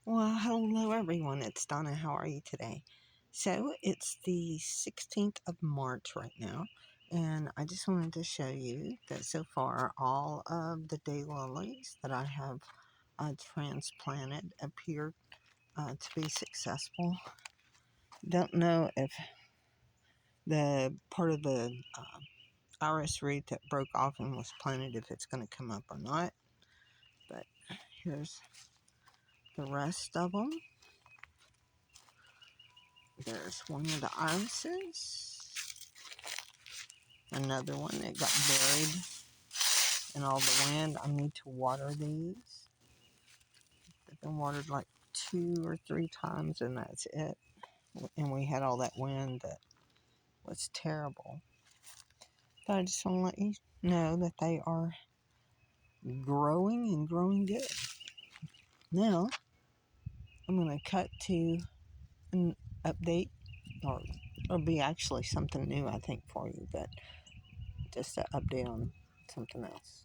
Well, hello everyone. It's Donna. How are you today? So, it's the 16th of March right now, and I just wanted to show you that so far all of the daylilies that I have transplanted appear to be successful. Don't know if the part of the iris root that broke off and was planted, if it's going to come up or not, but here's the rest of them. There's one of the irises. Another one that got buried in all the wind. I need to water these. They've been watered like 2 or 3 times, and that's it. And we had all that wind that was terrible. But I just want to let you know that they are growing and growing good. Now, I'm going to cut to an update, or it'll be actually something new, I think, for you, but just an update on something else.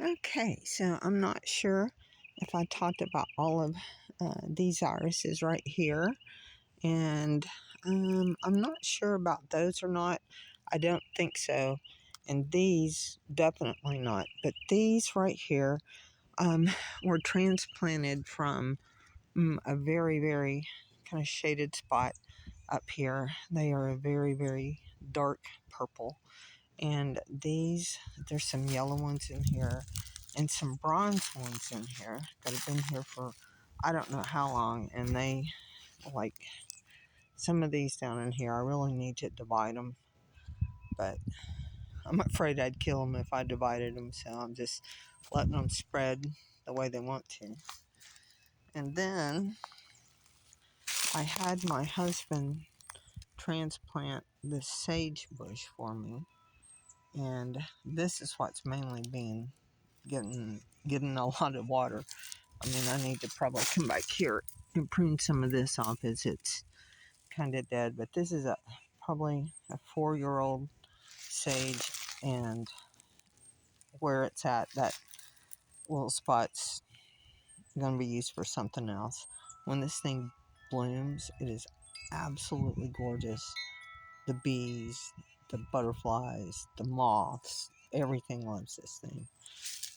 Okay, so I'm not sure if I talked about all of these irises right here, and I'm not sure about those or not. I don't think so, and these definitely not. But these right here were transplanted from a very, very kind of shaded spot up here. They are a very, very dark purple. And these, there's some yellow ones in here and some bronze ones in here that have been here for I don't know how long. And they, like, some of these down in here, I really need to divide them. But I'm afraid I'd kill them if I divided them. So I'm just letting them spread the way they want to. And then I had my husband transplant this sage bush for me. And this is what's mainly being getting a lot of water. I mean, I need to probably come back here and prune some of this off as it's kind of dead. But this is probably a 4-year-old sage, and where it's at, that little spot's going to be used for something else. When this thing blooms, it is absolutely gorgeous. The bees, the butterflies, the moths, everything loves this thing.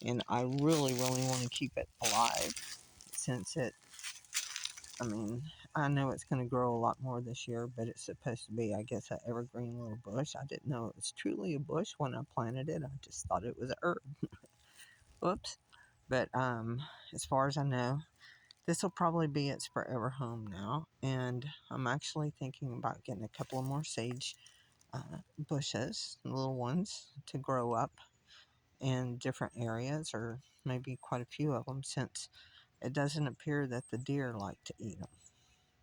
And I really, really want to keep it alive since I mean, I know it's going to grow a lot more this year, but it's supposed to be, I guess, an evergreen little bush. I didn't know it was truly a bush when I planted it. I just thought it was a herb. Whoops. But as far as I know, this will probably be its forever home now. And I'm actually thinking about getting a couple of more sage bushes, little ones, to grow up in different areas, or maybe quite a few of them, since it doesn't appear that the deer like to eat them,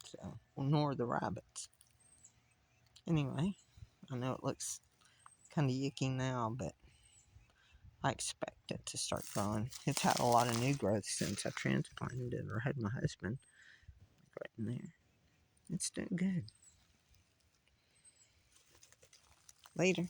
so, nor the rabbits. Anyway, I know it looks kind of yucky now, but I expect it to start growing. It's had a lot of new growth since I transplanted it, or had my husband, right in there. It's doing good. Later.